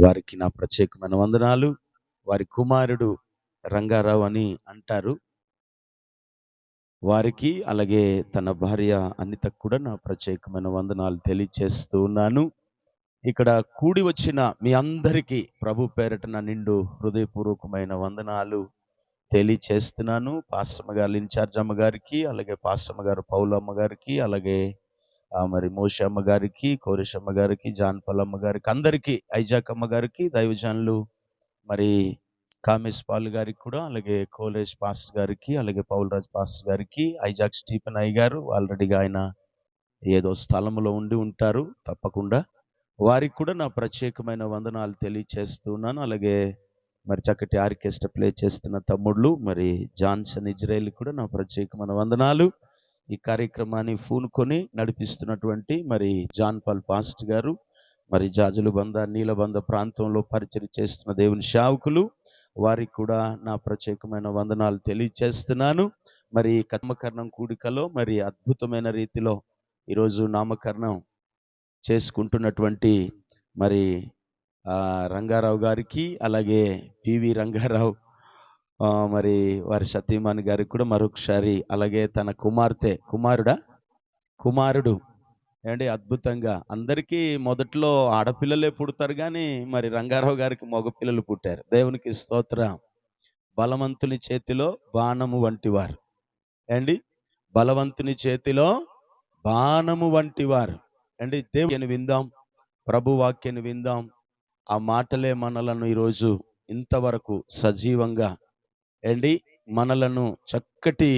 వారికి నా ప్రత్యేకమైన వందనాలు. వారి కుమారుడు రంగారావు అని అంటారు. వారికి అలాగే తన భార్య అనితకు కూడా నా ప్రత్యేకమైన వందనాలు తెలియచేస్తూ ఉన్నాను. ఇక్కడ కూడి వచ్చిన మీ అందరికీ ప్రభు పేరట నా నిండు హృదయపూర్వకమైన వందనాలు తెలియచేస్తున్నాను. పాస్టమ్మ గారు, ఇన్ఛార్జ్ అమ్మ గారికి, అలాగే పాస్టమ్మ గారు పౌలమ్మ గారికి, అలాగే మరి మోషమ్మ గారికి, కోరేశమ్మ గారికి, జాన్పల్లమ్మ గారికి, అందరికీ, ఐజాక్ అమ్మ గారికి, దైవజనులు మరి కామేశ్ పాల్ గారికి కూడా, అలాగే కోలేష్ పాస్టర్ గారికి, అలాగే పౌలరాజ్ పాస్టర్ గారికి, ఐజాక్ స్టీఫెన్ అయ్య గారు ఆల్రెడీగా ఆయన ఏదో స్థలంలో ఉండి ఉంటారు తప్పకుండా. వారికి కూడా నా ప్రత్యేకమైన వందనాలు తెలియచేస్తున్నాను. అలాగే మరి చక్కటి ఆర్కెస్ట్రా ప్లే చేస్తున్న తమ్ముళ్ళు మరి జాన్సన్ ఇజ్రాయెల్ కూడా నా ప్రత్యేకమైన వందనాలు. ఈ కార్యక్రమాన్ని పూనుకొని నడిపిస్తున్నటువంటి మరి జాన్ పాల్ పాస్టర్ గారు, మరి జాజులబంద నీలబంద ప్రాంతంలో పరిచయం చేస్తున్న దేవుని సేవకులు, వారికి కూడా నా ప్రత్యేకమైన వందనాలు తెలియచేస్తున్నాను. మరి నామకరణం కూడికలో మరి అద్భుతమైన రీతిలో ఈరోజు నామకరణం చేసుకుంటున్నటువంటి మరి రంగారావు గారికి, అలాగే పివి రంగారావు మరి వారి సతీమణి గారికి కూడా మరొకసారి, అలాగే తన కుమారుడు ఏంటి అద్భుతంగా అందరికీ మొదట్లో ఆడపిల్లలే పుడతారు, కానీ మరి రంగారావు గారికి మగపిల్లలు పుట్టారు. దేవునికి స్తోత్రం. బలవంతుని చేతిలో బాణము వంటివారు ఏంటి, బలవంతుని చేతిలో బాణము వంటివారు అండి. దేవుని విందాం, ప్రభు వాక్యాన్ని విందాం. ఆ మాటలే మనలను ఈరోజు ఇంతవరకు సజీవంగా ఏంటి మనలను చక్కటి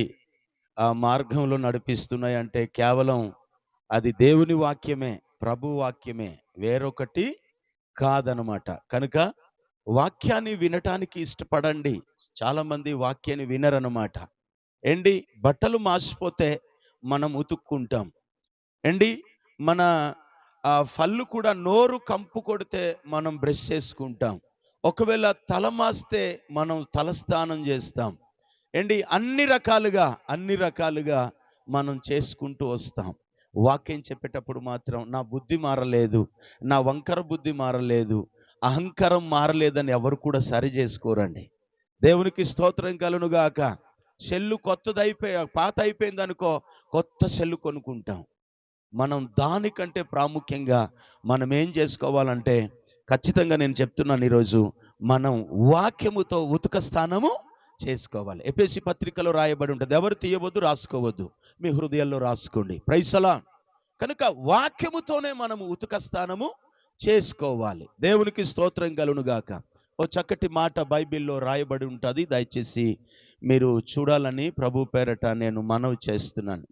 ఆ మార్గంలో నడిపిస్తున్నాయి అంటే కేవలం అది దేవుని వాక్యమే, ప్రభు వాక్యమే, వేరొకటి కాదనమాట. కనుక వాక్యాన్ని వినటానికి ఇష్టపడండి. చాలా మంది వాక్యాన్ని వినరనమాట. ఏంటి బట్టలు మాసిపోతే మనం ఉతుక్కుంటాం ఏంటి, మన ఫళ్ళు కూడా నోరు కంపు కొడితే మనం బ్రష్ చేసుకుంటాం. ఒకవేళ తల మాస్తే మనం తలస్నానం చేస్తాం ఏంటి, అన్ని రకాలుగా మనం చేసుకుంటూ వస్తాం. వాక్యం చెప్పేటప్పుడు మాత్రం నా బుద్ధి మారలేదు, నా వంకర బుద్ధి మారలేదు, అహంకారం మారలేదని ఎవరు కూడా సరి చేసుకోరండి. దేవునికి స్తోత్రం కలుగునుగాక. సెల్లు పాత అయిపోయింది అనుకో, కొత్త సెల్లు కొనుక్కుంటాం. మనం దానికంటే ప్రాముఖ్యంగా మనం ఏం చేసుకోవాలంటే, ఖచ్చితంగా నేను చెప్తున్నాను ఈరోజు, మనం వాక్యముతో ఉతుక స్నానము చేసుకోవాలి. ఎఫెసీ పత్రికలో రాయబడి ఉంటుంది. ఎవరు తీయవద్దు, రాసుకోవద్దు, మీ హృదయాల్లో రాసుకోండి. ప్రైజ్ అలాడ్. కనుక వాక్యముతోనే మనము ఉతుక స్నానము చేసుకోవాలి. దేవునికి స్తోత్రం కలుగునుగాక. ఓ చక్కటి మాట బైబిల్లో రాయబడి ఉంటుంది, దయచేసి మీరు చూడాలని ప్రభు పేరట నేను మనవి చేస్తున్నాను.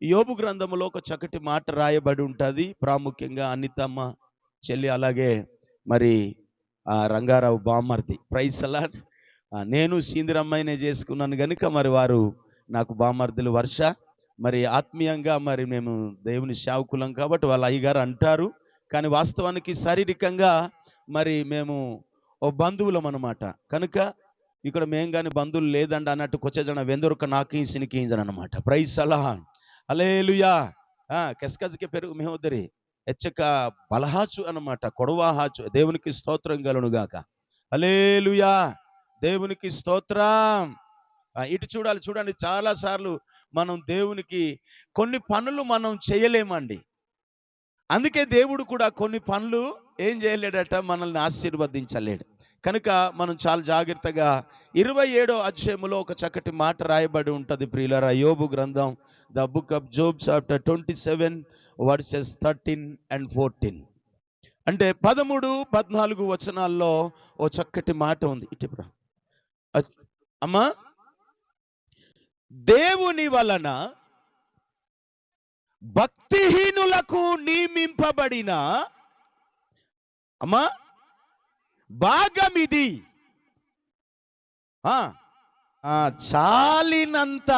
యోబు గ్రంథములో ఒక చక్కటి మాట రాయబడి ఉంటుంది. ప్రాముఖ్యంగా అనితమ్మ చెల్లి, అలాగే మరి రంగారావు బామర్ది. ప్రైజ్ అలాడ్. నేను సీందిరమ్మాయినే చేసుకున్నాను కనుక మరి వారు నాకు బామర్దులు. వర్ష మరి ఆత్మీయంగా మరి మేము దేవుని సేవకులం కాబట్టి వాళ్ళ అయ్యగారు అంటారు, కానీ వాస్తవానికి శారీరకంగా మరి మేము ఓ బంధువులం అనమాట. కనుక ఇక్కడ మేము కానీ బంధువులు లేదండి అన్నట్టు కొచ్చేజన వెందొరక నాకు సినికింజన అనమాట. ప్రైజ్ అలాడ్. హల్లెలూయా. కెస్కజ్కి పెరుగు మేహోదరి హెచ్చక బలహాచు అనమాట, కొడవాహాచు. దేవునికి స్తోత్రం కలుగునుగాక. హల్లెలూయా. దేవునికి స్తోత్రం. ఇటు చూడండి, చాలా సార్లు మనం దేవునికి కొన్ని పనులు మనం చేయలేమండి. అందుకే దేవుడు కూడా కొన్ని పనులు ఏం చేయలేడట, మనల్ని ఆశీర్వదించలేడు. కనుక మనం చాలా జాగ్రత్తగా 27వ అధ్యాయములో ఒక చక్కటి మాట రాయబడి ఉంటుంది ప్రియులారా. యోబు గ్రంథం, the book of Job chapter 27 versus 13 and 14. అంటే 13-14 వచనాల్లో ఓ చక్కటి మాట ఉంది. ఇటు అమ్మా, దేవుని వలన భక్తిహీనులకు నియమింపబడిన అమ్మా భాగమిది, చాలినంత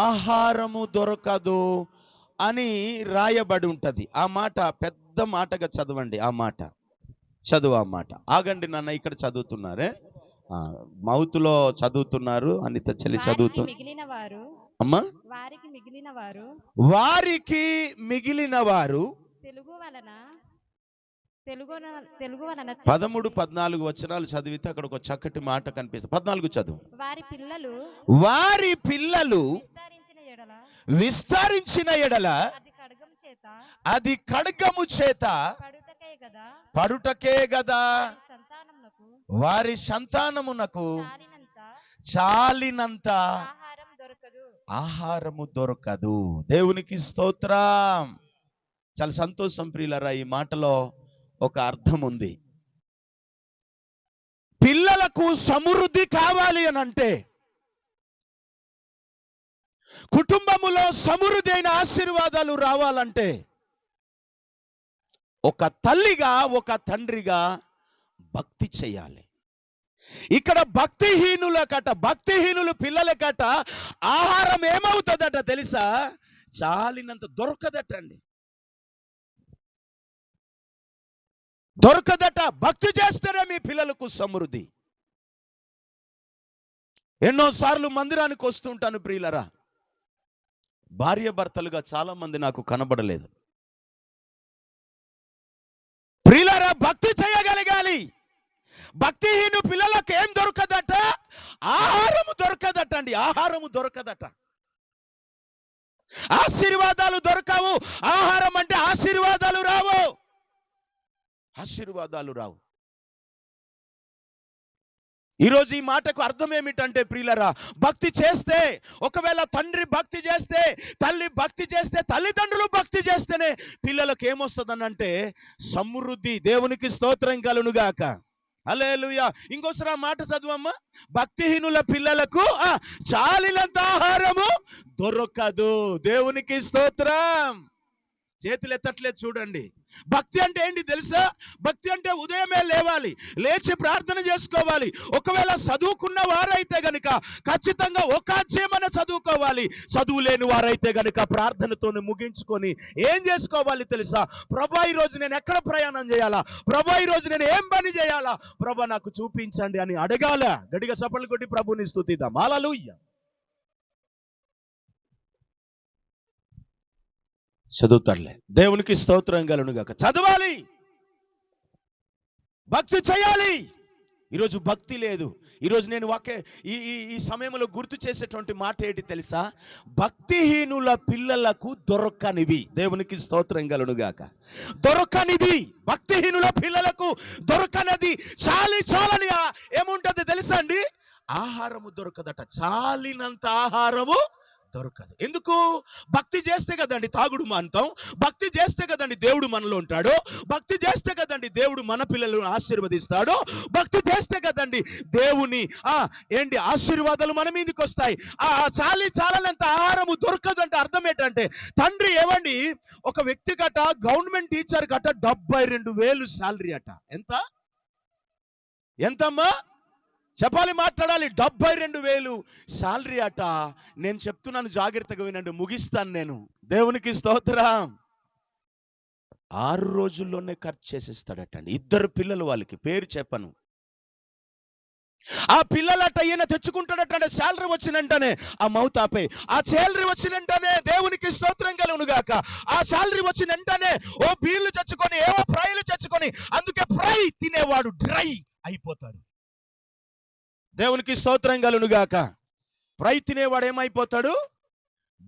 ఆహారము దొరకదు అని రాయబడి ఉంటది. ఆ మాట పెద్ద మాటగా చదవండి. ఆ మాట ఆగండి నాన్న, ఇక్కడ చదువుతున్నారే, మౌతులో చదువుతున్నారు. అనిత చెల్లి చదువుతుంది. అమ్మా, వారికి మిగిలిన వారు తెలుగు 13, 14 వచనాలు చదివితే అక్కడ ఒక చక్కటి మాట కనిపిస్తుంది. 14 చదువు. వారి పిల్లలు విస్తరించిన ఎడల అది ఖడ్గము చేత పడుటకే గదా వారి సంతానమునకు చాలినంత ఆహారము దొరకదు. దేవునికి స్తోత్రం. చాలా సంతోషం ప్రియులారా. ఈ మాటలో ఒక అర్థం ఉంది. పిల్లలకు సమృద్ధి కావాలి అని అంటే, కుటుంబములో సమృద్ధి అయిన ఆశీర్వాదాలు రావాలంటే, ఒక తల్లిగా ఒక తండ్రిగా భక్తి చేయాలి. ఇక్కడ భక్తిహీనులు పిల్లలకట ఆహారం ఏమవుతుందట తెలుసా? చాలినంత దొరకదటండి, దొరకదట. భక్తి చేస్తేనే మీ పిల్లలకు సమృద్ధి. ఎన్నోసార్లు మందిరానికి వస్తుంటాను ప్రియులరా, భార్య భర్తలుగా చాలా మంది నాకు కనబడలేదు. ప్రియులరా, భక్తి చేయగలగాలి. భక్తిహీను పిల్లలకు ఏం దొరకదట? ఆహారము దొరకదట అండి, ఆహారము దొరకదట. ఆశీర్వాదాలు దొరకవు. ఆహారం అంటే ఆశీర్వాదాలు రావు, ఆశీర్వాదాలు రావు. ఈరోజు ఈ మాటకు అర్థం ఏమిటంటే ప్రియులరా, భక్తి చేస్తే, ఒకవేళ తండ్రి భక్తి చేస్తే, తల్లి భక్తి చేస్తే, తల్లిదండ్రులు భక్తి చేస్తేనే పిల్లలకు ఏమొస్తుందనంటే సమృద్ధి. దేవునికి స్తోత్రం కలుగునుగాక. హల్లెలూయా. ఇంకోసారి ఆ మాట చదువమ్మా. భక్తిహీనుల పిల్లలకు చాలినంత ఆహారము దొరకదు. దేవునికి స్తోత్రం. చేతులు ఎత్తట్లేదు చూడండి. భక్తి అంటే ఏంటి తెలుసా? భక్తి అంటే ఉదయమే లేవాలి, లేచి ప్రార్థన చేసుకోవాలి. ఒకవేళ చదువుకున్న వారైతే గనుక ఖచ్చితంగా ఒక అధ్యాయమైన చదువుకోవాలి. చదువు లేని వారైతే గనుక ప్రార్థనతోనే ముగించుకొని ఏం చేసుకోవాలి తెలుసా? ప్రభా, ఈరోజు నేను ఎక్కడ ప్రయాణం చేయాలా? ప్రభా, ఈరోజు నేను ఏం పని చేయాలా? ప్రభా, నాకు చూపించండి అని అడగాల. గట్టిగా చప్పట్లు కొట్టి ప్రభుని స్తుతిద్దాం. హల్లెలూయా. చదువుతాడులే. దేవునికి స్తోత్రం కలుగునుగాక. చదవాలి, భక్తి చేయాలి. ఈరోజు భక్తి లేదు. ఈరోజు నేను ఈ సమయంలో గుర్తు చేసేటువంటి మాట ఏంటి తెలుసా? భక్తిహీనుల పిల్లలకు దొరకనివి. దేవునికి స్తోత్రం కలుగునుగాక. దొరకనిది, భక్తిహీనుల పిల్లలకు దొరకనది, చాలని ఏముంటది తెలుసా అండి? ఆహారము దొరకదట. చాలినంత ఆహారము దొరకదు. ఎందుకు? భక్తి చేస్తే కదండి తాగుడు మాంతం. భక్తి చేస్తే కదండి దేవుడు మనలో ఉంటాడు. భక్తి చేస్తే కదండి దేవుడు మన పిల్లలను ఆశీర్వదిస్తాడు. భక్తి చేస్తే కదండి దేవుని ఆశీర్వాదాలు మన మీదకి వస్తాయి. చాలనంత ఆహారము దొరకదు అంటే అర్థం ఏంటంటే, తండ్రి ఏమండి, ఒక వ్యక్తి గట, గవర్నమెంట్ టీచర్ గట 72,000 శాలరీ అట. ఎంతమ్మా చెప్పాలి, మాట్లాడాలి. 72,000 శాలరీ అట. నేను చెప్తున్నాను, జాగ్రత్తగా వినండి, ముగిస్తాను నేను. దేవునికి స్తోత్రం. 6 రోజుల్లోనే ఖర్చు చేసేస్తాడటండి. 2 పిల్లలు, వాళ్ళకి పేరు చెప్పను. ఆ పిల్లలట ఈయన తెచ్చుకుంటాడట. శాలరీ వచ్చినంటనే ఆ మౌత్ ఆపే. ఆ శాలరీ వచ్చినంటనే దేవునికి స్తోత్రం కలుగునుగాక. ఆ శాలరీ వచ్చినంటనే ఓ బీర్లు చచ్చుకొని, ఏవో ఫ్రైలు చచ్చుకొని, అందుకే ఫ్రై తినేవాడు డ్రై అయిపోతాడు. దేవునికి స్తోత్రం కలుగునుగాక. ఫ్రై తినేవాడు ఏమైపోతాడు?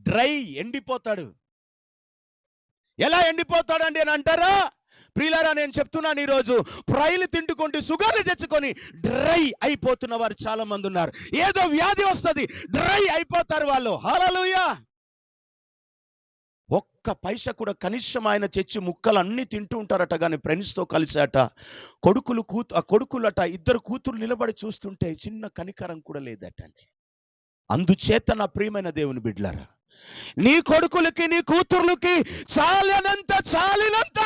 డ్రై, ఎండిపోతాడు. ఎలా ఎండిపోతాడండి అని అంటారా? ప్రియులారా, నేను చెప్తున్నాను, ఈరోజు ఫ్రైలు తింటుకుంటూ షుగర్లు తెచ్చుకొని డ్రై అయిపోతున్న వారు చాలా మంది ఉన్నారు. ఏదో వ్యాధి వస్తుంది, డ్రై అయిపోతారు వాళ్ళు. హల్లెలూయా. ఒక్క పైసా కూడా కనీసం ఆయన తెచ్చి ముక్కలు అన్ని తింటూ ఉంటారట. కానీ ఫ్రెండ్స్తో కలిసాట, కొడుకులట 2 కూతురు నిలబడి చూస్తుంటే చిన్న కనికరం కూడా లేదటండి. అందుచేత నా ప్రియమైన దేవుని బిడ్డలారా, నీ కొడుకులకి నీ కూతుర్లకి చాలినంత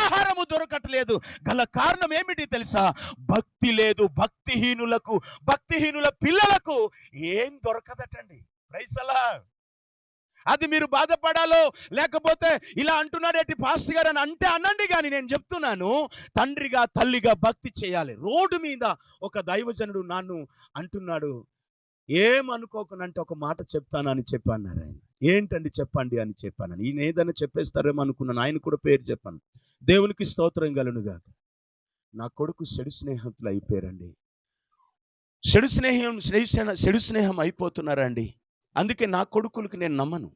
ఆహారము దొరకట్లేదు. గల కారణం ఏమిటి తెలుసా? భక్తి లేదు. భక్తిహీనుల పిల్లలకు ఏం దొరకదటండి. ప్రైజ్ అలాడ్. అది మీరు బాధపడాలో, లేకపోతే ఇలా అంటున్నాడేంటి పాస్టర్ గారు అని అంటే అనండి. కానీ నేను చెప్తున్నాను, తండ్రిగా తల్లిగా భక్తి చేయాలి. రోడ్డు మీద ఒక దైవజనుడు నన్ను అంటున్నాడు, ఏమనుకోకనంటే ఒక మాట చెప్తానని చెప్పన్నారు. ఆయన ఏంటండి చెప్పండి అని చెప్పాను. ఈయన ఏదైనా చెప్పేస్తారేమో అనుకున్నాను. ఆయన కూడా పేరు చెప్పాను. దేవునికి స్తోత్రం కలుగునుగాక. నా కొడుకు చెడు స్నేహితులు అయిపోయారండి. చెడు స్నేహం అయిపోతున్నారండి. అందుకే నా కొడుకులకి నేను నమ్మను,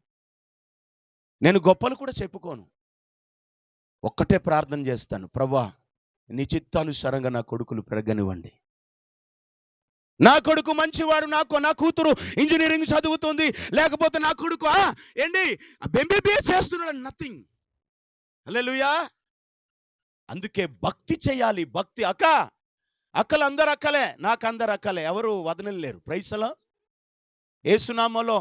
నేను గొప్పలు కూడా చెప్పుకోను. ఒక్కటే ప్రార్థన చేస్తాను, ప్రభువా నీ చిత్తానుసారంగా నా కొడుకులు పెరగనివ్వండి. నా కొడుకు మంచివాడు, నా కూతురు ఇంజనీరింగ్ చదువుతుంది, లేకపోతే నా కొడుకు ఎంబీబీఎస్ చేస్తున్నాడు, నథింగ్. హల్లెలూయా. అందుకే భక్తి చేయాలి. భక్తి అక్కలు అందరు అక్కలే, నాకు అందరు అక్కలే, ఎవరు వదనలేరు. ప్రైసలో యేసునామములో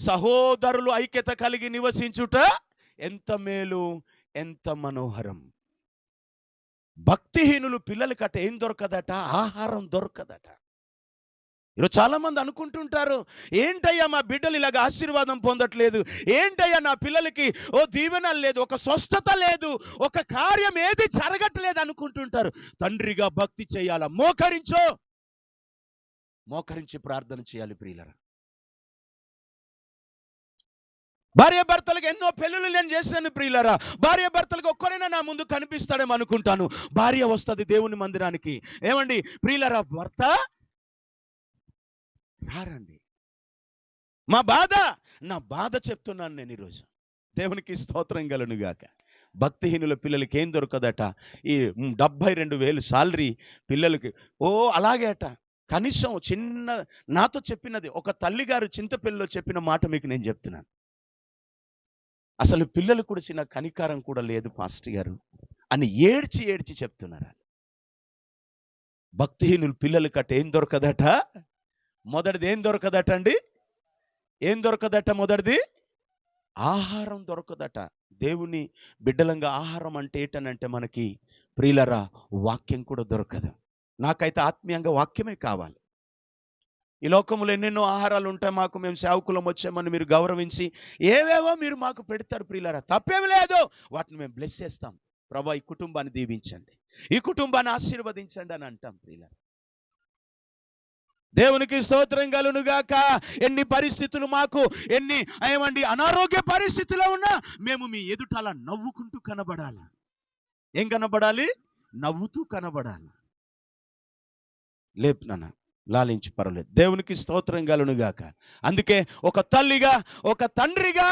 సహోదరులు ఐక్యత కలిగి నివసించుట ఎంత మేలు, ఎంత మనోహరం. భక్తిహీనులు పిల్లలకట ఏం దొరకదట? ఆహారం దొరకదట. ఈరోజు చాలా మంది అనుకుంటుంటారు, ఏంటయ్యా మా బిడ్డలు ఇలాగ ఆశీర్వాదం పొందట్లేదు, ఏంటయ్యా నా పిల్లలకి దీవెన లేదు, ఒక స్వస్థత లేదు, ఒక కార్యం ఏది జరగట్లేదు అనుకుంటుంటారు. తండ్రిగా భక్తి చేయాలా? మోకరించి ప్రార్థన చేయాలి ప్రియులరా. భార్య భర్తలకు ఎన్నో పెళ్ళిళ్ళు నేను చేశాను ప్రియులరా. భార్య భర్తలకు ఒక్కడైనా నా ముందు కనిపిస్తాడేమో అనుకుంటాను. భార్య వస్తుంది దేవుని మందిరానికి, ఏమండి ప్రియులరా, భర్త రారండి. నా బాధ చెప్తున్నాను నేను ఈరోజు. దేవునికి స్తోత్రం కలుగును గాక. భక్తిహీనుల పిల్లలకి ఏం దొరకదట? ఈ 72,000 సాలరీ పిల్లలకి అలాగే అట. కనీసం నాతో చెప్పినది ఒక తల్లిగారు చింతపల్లిలో చెప్పిన మాట మీకు నేను చెప్తున్నాను. అసలు పిల్లలు కూడా చిన్న కనికారం కూడా లేదు పాస్టర్ గారు అని ఏడ్చి చెప్తున్నారు. భక్తిహీనులు పిల్లలకట ఏం దొరకదట? మొదటిది ఏం దొరకదట అండి? ఏం దొరకదట? మొదటిది ఆహారం దొరకదట. దేవుని బిడ్డలంగా ఆహారం అంటే ఏంటనంటే మనకి ప్రియులరా వాక్యం కూడా దొరకదు. నాకైతే ఆత్మీయంగా వాక్యమే కావాలి. ఈ లోకంలో ఎన్నెన్నో ఆహారాలు ఉంటాయి. మేము సేవకులం వచ్చామని మీరు గౌరవించి ఏవేవో మీరు మాకు పెడతారు ప్రియులారా, తప్పేమి లేదు. వాటిని మేము బ్లెస్ చేస్తాం. ప్రభువా ఈ కుటుంబాన్ని దీవించండి, ఈ కుటుంబాన్ని ఆశీర్వదించండి అని అంటాం ప్రియులారా. దేవునికి స్తోత్రం కలుగును గాక. ఎన్ని పరిస్థితులు మాకు ఏమండి అనారోగ్య పరిస్థితిలో ఉన్నా మేము మీ ఎదుట అలా నవ్వుకుంటూ కనబడాలి. ఏం కనబడాలి? నవ్వుతూ కనబడాలి. లేపునా లాలించి పర్వాలేదు. దేవునికి స్తోత్రం కలుగును గాక. అందుకే ఒక తల్లిగా, ఒక తండ్రిగా,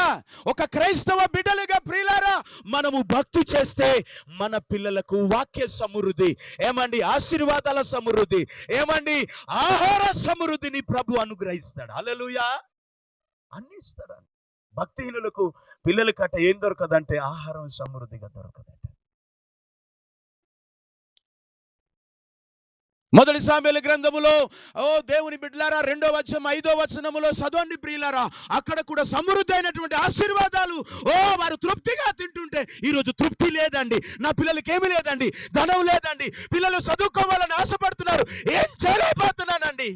ఒక క్రైస్తవ బిడ్డలుగా ప్రియులారా మనము భక్తి చేస్తే మన పిల్లలకు వాక్య సమృద్ధి, ఏమండి ఆశీర్వాదాల సమృద్ధి, ఏమండి ఆహార సమృద్ధిని ప్రభు అనుగ్రహిస్తాడు. హల్లెలూయా. అన్ని ఇస్తాడు. భక్తిహీనులకు పిల్లలకట ఏం దొరకదంటే ఆహారం సమృద్ధిగా దొరకదట. మొదటి సామెలు గ్రంథములో దేవుని బిడ్డలారా 2వ అధ్యాయం 5వ వచనములో చదవండి ప్రియులారా. అక్కడ కూడా సమృద్ధి అయినటువంటి ఆశీర్వాదాలు వారు తృప్తిగా తింటుంటే, ఈరోజు తృప్తి లేదండి. నా పిల్లలకి ఏమీ లేదండి, ధనం లేదండి, పిల్లలు చదువుకోవాలని ఆశపడుతున్నారు, ఏం చేయలేకపోతున్నానండి.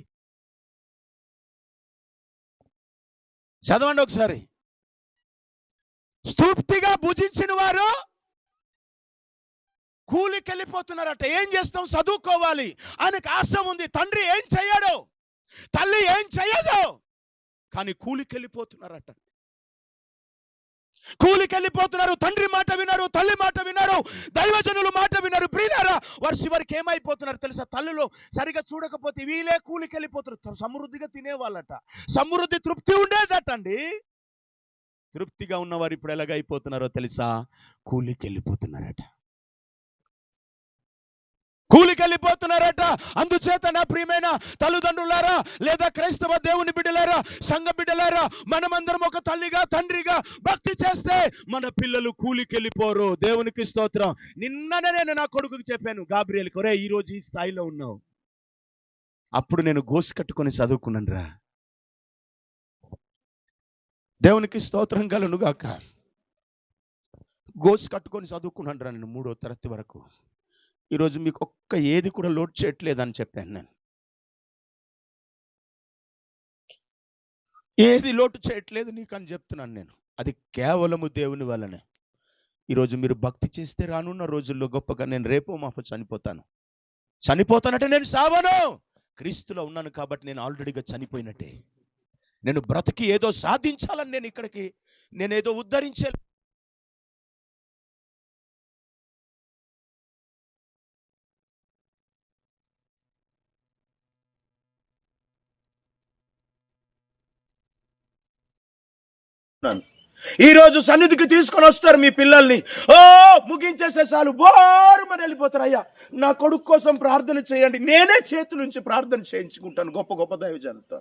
చదవండి ఒకసారి. తృప్తిగా భుజించిన వారు కూలికి వెళ్ళిపోతున్నారట. ఏం చేస్తాం? చదువుకోవాలి ఆయనకు ఆశ ఉంది. తండ్రి ఏం చెయ్యడు, తల్లి ఏం చెయ్యదు, కానీ కూలికి వెళ్ళిపోతున్నారట. కూలికి వెళ్ళిపోతున్నారు. తండ్రి మాట వినరు, తల్లి మాట వినరు, దైవజనులు మాట వినరు. ప్రియులారా వారు చివరికి ఏమైపోతున్నారు తెలుసా? తల్లిలో సరిగా చూడకపోతే వీళ్ళే కూలికి వెళ్ళిపోతున్నారు. సమృద్ధిగా తినేవాళ్ళట, సమృద్ధి తృప్తి ఉండేదటండి. తృప్తిగా ఉన్నవారు ఇప్పుడు ఎలాగైపోతున్నారో తెలుసా? కూలికి వెళ్ళిపోతున్నారట, కూలికి వెళ్ళిపోతున్నారట. అందుచేత నా ప్రియమైన తల్లిదండ్రులారా, లేదా క్రైస్తవ దేవుని బిడ్డలారా, సంఘ బిడ్డలారా, మనమందరం ఒక తల్లిగా తండ్రిగా భక్తి చేస్తే మన పిల్లలు కూలికి వెళ్ళిపోరు. దేవునికి స్తోత్రం. నిన్ననే నేను నా కొడుకుకి చెప్పాను, గాబ్రియల్కి, ఒరే ఈ రోజు ఈ స్థాయిలో ఉన్నావు, అప్పుడు నేను గోసి కట్టుకొని చదువుకున్నాను రా. దేవునికి స్తోత్రం కలుగును గాక. గోసి కట్టుకొని చదువుకున్నాను రా నేను 3వ తరగతి వరకు. ఈరోజు మీకు ఒక్క ఏది కూడా లోడ్ చేయట్లేదని చెప్పాను నేను. ఏది లోటు చేయట్లేదు నీకు అని చెప్తున్నాను నేను. అది కేవలము దేవుని వల్లనే. ఈరోజు మీరు భక్తి చేస్తే రానున్న రోజుల్లో గొప్పగా నేను రేపో మాపో చనిపోతానంటే నేను సావను. క్రీస్తులో ఉన్నాను కాబట్టి నేను ఆల్రెడీగా చనిపోయినట్టే. నేను బ్రతికి ఏదో సాధించాలని నేనేదో ఉద్ధరించే ఈరోజు సన్నిధికి తీసుకొని వస్తారు మీ పిల్లల్ని, ముగించేసే చాలు బోరుమని వెళ్ళిపోతారు. అయ్యా నా కొడుకు కోసం ప్రార్థన చేయండి, నేనే చేతులుంచి ప్రార్థన చేయించుకుంటాను. గొప్ప గొప్ప దైవజనులతో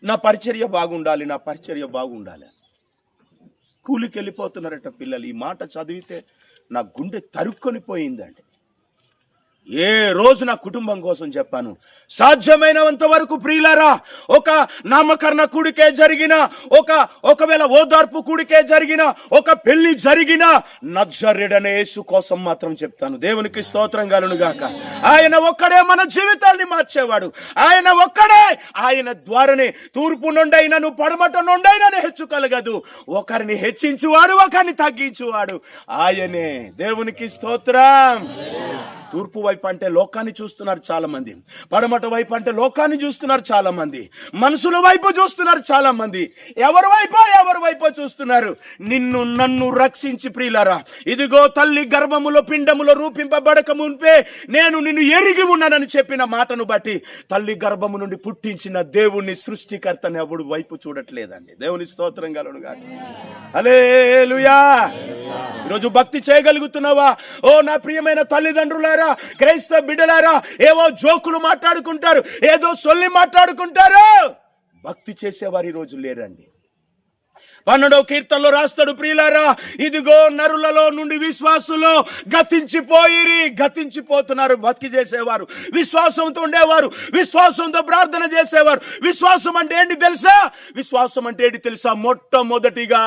నా పరిచర్య బాగుండాలి, నా పరిచర్య బాగుండాలి. కూలికి వెళ్ళిపోతున్నారట పిల్లలు. ఈ మాట చదివితే నా గుండె తరుక్కొని పోయిందండి. ఏ రోజు నా కుటుంబం కోసం చెప్పాను, సాధ్యమైనంత వరకు ప్రియులారా, ఒక నామకరణ కూడికే జరిగిన, ఒకవేళ ఓదార్పు కూడికే జరిగిన, ఒక పెళ్లి జరిగిన, నజరేయుడైన యేసు కోసం మాత్రం చెప్తాను. దేవునికి స్తోత్రం కలుగును గాక. ఆయన ఒక్కడే మన జీవితాన్ని మార్చేవాడు. ఆయన ఒక్కడే, ఆయన ద్వారానే తూర్పు నుండైనను పడమట నుండైనను హెచ్చు కలగదు. ఒకరిని హెచ్చించువాడు, ఒకరిని తగ్గించువాడు ఆయనే. దేవునికి స్తోత్రం. తూర్పు వైపు అంటే లోకాన్ని చూస్తున్నారు చాలా మంది, పడమట వైపు అంటే లోకాన్ని చూస్తున్నారు చాలా మంది, మనుషుల వైపు చూస్తున్నారు చాలా మంది. ఎవరి వైపో చూస్తున్నారు. నిన్ను నన్ను రక్షించి ప్రియులారా, ఇదిగో తల్లి గర్భములో పిండములో రూపింపబడక మున్పే నేను నిన్ను ఎరిగి ఉన్నానని చెప్పిన మాటను బట్టి తల్లి గర్భము నుండి పుట్టించిన దేవుణ్ణి, సృష్టికర్తని ఎవడు వైపు చూడట్లేదండి. దేవుని స్తోత్రం కలుగును గాక. హల్లెలూయా. ఈరోజు భక్తి చేయగలుగుతున్నావా? ఓ నా ప్రియమైన తల్లిదండ్రులారా, క్రైస్తవ బిడ్డలారా, ఏవో జోకులు మాట్లాడుకుంటారు, ఏదో సొల్లి మాట్లాడుకుంటారు. భక్తి చేసేవారు ఈ రోజు లేరండి. 12వ కీర్తనలో రాస్తాడు, ప్రియులారా, ఇదిగో నరులలో నుండి విశ్వాసులు గతించిపోతున్నారు. భక్తి చేసేవారు, విశ్వాసంతో ఉండేవారు, విశ్వాసంతో ప్రార్థన చేసేవారు. విశ్వాసం అంటే ఏంటి తెలుసా? మొట్టమొదటిగా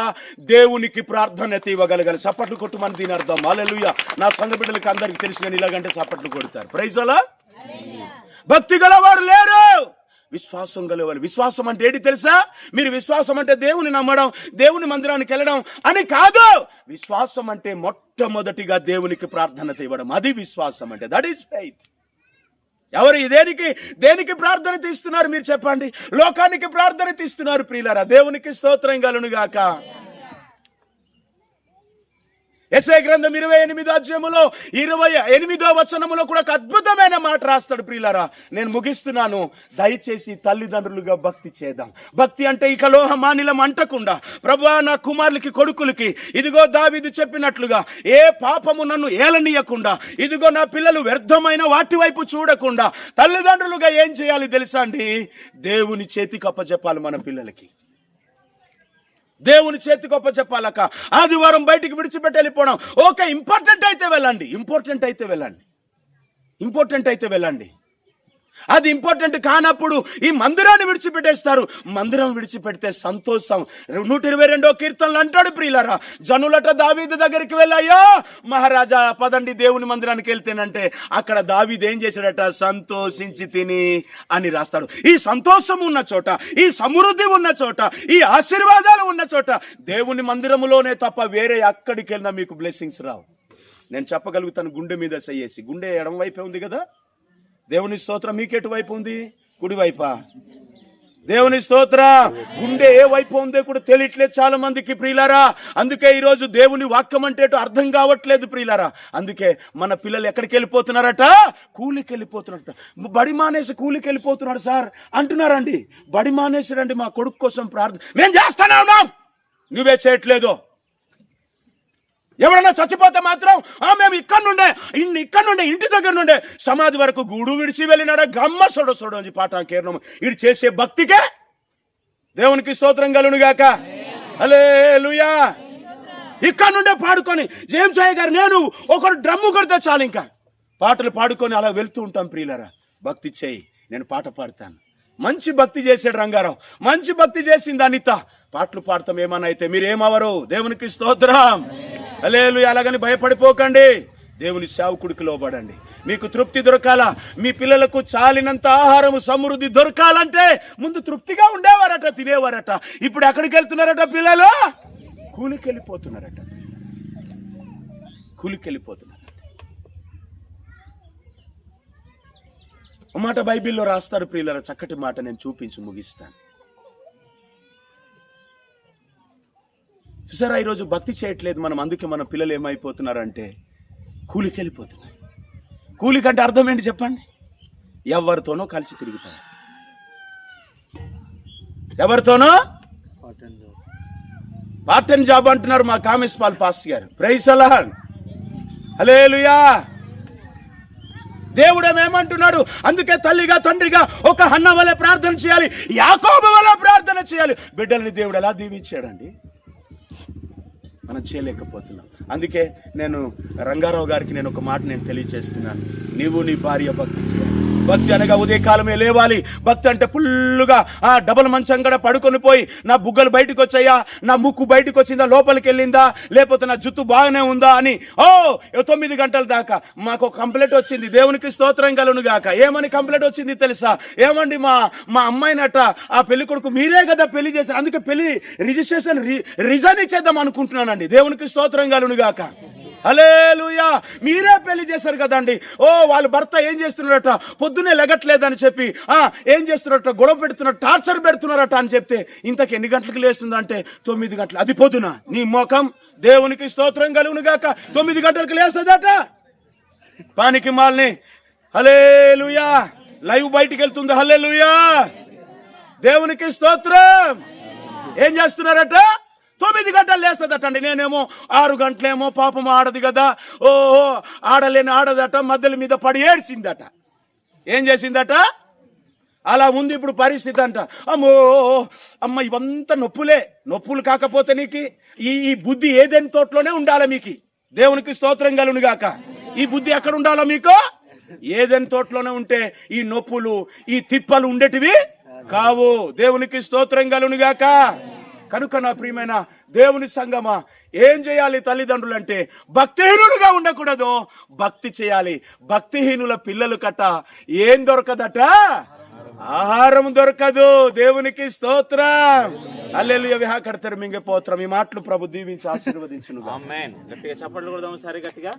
దేవునికి ప్రార్థన ఇవ్వగలగాలి. చప్పట్లు కొట్టుమని దీని అర్థం. హల్లెలూయా. నా సంఘ బిడ్డలకి అందరికి తెలిసి నేను ఇలాగంటే చప్పట్లు కొడతారు. ప్రైజ్ అలా. భక్తి గలవారు లేరు, విశ్వాసం గలవాలి. విశ్వాసం అంటే ఏంటి తెలుసా? మీరు విశ్వాసం అంటే దేవుని నమ్మడం, దేవుని మందిరానికి వెళ్ళడం అని కాదు. విశ్వాసం అంటే మొట్టమొదటిగా దేవునికి ప్రార్థన ఇవ్వడం, అది విశ్వాసం అంటే. That is faith. ఎవరు దేనికి ప్రార్థన తీస్తున్నారు మీరు చెప్పండి? లోకానికి ప్రార్థన తీస్తున్నారు ప్రియులారా. దేవునికి స్తోత్రం కలుగును గాక. యెషయా గ్రంథం 28వ అధ్యాయములో 28వ వచనములో కూడా ఒక అద్భుతమైన మాట రాస్తాడు ప్రియులారా. నేను ముగిస్తున్నాను. దయచేసి తల్లిదండ్రులుగా భక్తి చేద్దాం. భక్తి అంటే ఇక లోహమానిలం అంటకుండా, ప్రభువా నా కుమారులకి కొడుకులకి, ఇదిగో దావీదు చెప్పినట్లుగా ఏ పాపము నన్ను ఏలనీయకుండా, ఇదిగో నా పిల్లలు వ్యర్థమైన వాటి వైపు చూడకుండా తల్లిదండ్రులుగా ఏం చేయాలి తెలుసా అండి? దేవుని చేతికి అప్పచెప్పాలి మన పిల్లలకి. దేవుని చేతికి అప్పచెప్పాలక. ఆదివారం బయటికి విడిచిపెట్టి వెళ్ళిపోవడం ఓకే, ఇంపార్టెంట్ అయితే వెళ్ళండి. అది ఇంపార్టెంట్ కానప్పుడు ఈ మందిరాన్ని విడిచిపెట్టేస్తారు. మందిరం విడిచిపెడితే సంతోషం. 122వ కీర్తనలు అంటాడు ప్రియులారా, జనులట దావీదు దగ్గరికి వెళ్ళాయో మహారాజా పదండి దేవుని మందిరానికి వెళ్తేనంటే అక్కడ దావీదు ఏం చేశాడట? సంతోషించి తిని అని రాస్తాడు. ఈ సంతోషం ఉన్న చోట, ఈ సమృద్ధి ఉన్న చోట, ఈ ఆశీర్వాదాలు ఉన్న చోట దేవుని మందిరములోనే తప్ప వేరే ఎక్కడికి వెళ్ళినా మీకు బ్లెస్సింగ్స్ రావు. నేను చెప్పగలుగుతాను గుండె మీద సయ్యేసి. గుండె ఎడమ వైపే ఉంది కదా. దేవుని స్తోత్రం. మీకెటు వైపు ఉంది? కుడి వైపా? దేవుని స్తోత్రం. గుండె ఏ వైపు ఉందో కూడా తెలియట్లేదు చాలా మందికి ప్రియులారా. అందుకే ఈరోజు దేవుని వాక్యం అంటే అర్థం కావట్లేదు ప్రియులారా. అందుకే మన పిల్లలు ఎక్కడికి వెళ్ళిపోతున్నారట? కూలికి వెళ్ళిపోతున్నారట. బడి మానేసి కూలికి వెళ్ళిపోతున్నాడు సార్ అంటున్నారండి. బడి మానేసారండి, మా కొడుకు కోసం ప్రార్థన మేము చేస్తానే ఉన్నాం, నువ్వే చేయట్లేదు. ఎవరైనా చచ్చిపోతే మాత్రం మేము ఇక్కడ నుండే ఇంటి దగ్గర నుండే సమాధి వరకు గూడు విడిచి వెళ్ళినాడా గమ్మ సొడ అని పాట కేరణం. ఇది చేసే భక్తికే దేవునికి స్తోత్రం కలుగును గాక. హల్లెలూయా. ఇక్కడ నుండే పాడుకొని ఏం చేయగారు, నేను ఒకరు డ్రమ్ము కొడితే చాలు ఇంకా పాటలు పాడుకొని అలా వెళ్తూ ఉంటాం ప్రియులారా. భక్తి చేయి, నేను పాట పాడతాను. మంచి భక్తి చేసాడు రంగారావు, మంచి భక్తి చేసింది అనిత. పాటలు పాడతాం ఏమన్నా అయితే మీరేమవరు. దేవునికి స్తోత్రం. హల్లెలూయా. అలాగని భయపడిపోకండి, దేవుని సేవకుడికి లోబడండి. మీకు తృప్తి దొరకాలా, మీ పిల్లలకు చాలినంత ఆహారము సమృద్ధి దొరకాలంటే ముందు తృప్తిగా ఉండేవారట, తినేవారట. ఇప్పుడు ఎక్కడికి వెళ్తున్నారట పిల్లలు? కూలికి వెళ్ళిపోతున్నారట. ఒక మాట బైబిల్లో రాస్తారు ప్రియులారా, చక్కటి మాట నేను చూపించి ముగిస్తాను. చూసారా, ఈరోజు భక్తి చేయట్లేదు మనం. అందుకే మన పిల్లలు ఏమైపోతున్నారంటే కూలికి వెళ్ళిపోతున్నారు. కూలికంటే అర్థం ఏంటి చెప్పండి? ఎవరితోనో కలిసి తిరుగుతారు, ఎవరితోనో పార్ట్ టైం జాబ్ అంటున్నారు మా కామేశ్ పాల్ పాస్ గారు. ప్రైజ్ అలాడ్, హల్లెలూయా. దేవుడేమేమంటున్నాడు? అందుకే తల్లిగా తండ్రిగా ఒక హన్న వలె ప్రార్థన చేయాలి, యాకోబు వలె ప్రార్థన చేయాలి. బిడ్డల్ని దేవుడు ఎలా దీవించాడండి, మనం చేయలేకపోతున్నాం. అందుకే నేను రంగారావు గారికి నేను ఒక మాట నేను తెలియజేస్తున్నాను. నీవు నీ భార్య భక్తి చేయాలి. భక్తి అనగా ఉదయకాలమే లేవాలి. భక్తి అంటే ఫుల్లుగా డబుల్ మంచం కూడా పడుకొని పోయి, నా బుగ్గలు బయటకు వచ్చాయా, నా ముక్కు బయటకు వచ్చిందా, లోపలికి వెళ్ళిందా, లేకపోతే నా జుట్టు బాగానే ఉందా అని 9 గంటల దాకా మాకు ఒక కంప్లైంట్ వచ్చింది. దేవునికి స్తోత్రం కలుగును గాక. ఏమని కంప్లైంట్ వచ్చింది తెలుసా? ఏమండి మా అమ్మాయినట ఆ పెళ్లి కొడుకు మీరే కదా పెళ్లి చేశారు, అందుకే పెళ్లి రిజిస్ట్రేషన్ రిజైన్ ఇచ్చేద్దాం అనుకుంటున్నానండి. దేవునికి స్తోత్రం కలుగును గాక. హల్లెలూయా. మీరే పెళ్లి చేశారు కదండి. వాళ్ళ భర్త ఏం చేస్తున్నారట, పొద్దునే లెగట్లేదని చెప్పి ఏం చేస్తున్నారట, గొడవ పెడుతున్నారు, టార్చర్ పెడుతున్నారట అని చెప్తే ఇంతకు ఎన్ని గంటలకు లేస్తుందంటే 9 గంటలు. అది పొద్దున నీ మోకం. దేవునికి స్తోత్రం కలుగును గాక. 9 గంటలకు లేస్తుందట పానికి మాల్ని. హల్లెలూయా. లైవ్ బయటికి వెళ్తుంది. హల్లెలూయా. దేవునికి స్తోత్రం. ఏం చేస్తున్నారట? 9 గంటలు లేస్తుందటండి. నేనేమో 6 గంటలేమో పాపం ఆడదు కదా, ఆడలేని ఆడదట, మధ్యల మీద పడి ఏడ్చిందట. ఏం చేసిందట? అలా ఉంది ఇప్పుడు పరిస్థితి అంట. అమ్మ ఇవంతా నొప్పులు కాకపోతే నీకు ఈ బుద్ధి ఏదైనా తోటలోనే ఉండాలి మీకు. దేవునికి స్తోత్రం కలుగును గాక. ఈ బుద్ధి ఎక్కడ ఉండాలో మీకు? ఏదైనా తోటలోనే ఉంటే ఈ నొప్పులు ఈ తిప్పలు ఉండేటివి కావు. దేవునికి స్తోత్రం కలుగును గాక. కనుక నా ప్రియమైన దేవుని సంగమా, ఏం చేయాలి తల్లిదండ్రులు అంటే? భక్తిహీనులుగా ఉండకూడదు, భక్తి చేయాలి. భక్తిహీనుల పిల్లలు కట్ట ఏం దొరకదట? ఆహారం దొరకదు. దేవునికి స్తోత్రం. హల్లెలూయా. విహాకడతారు మింగే పోత్రం. ఈ మాటలు ప్రభు దీవించి ఆశీర్వదించును. ఆమేన్. గట్టిగా చప్పట్లు కొడదాం సరే గట్టిగా.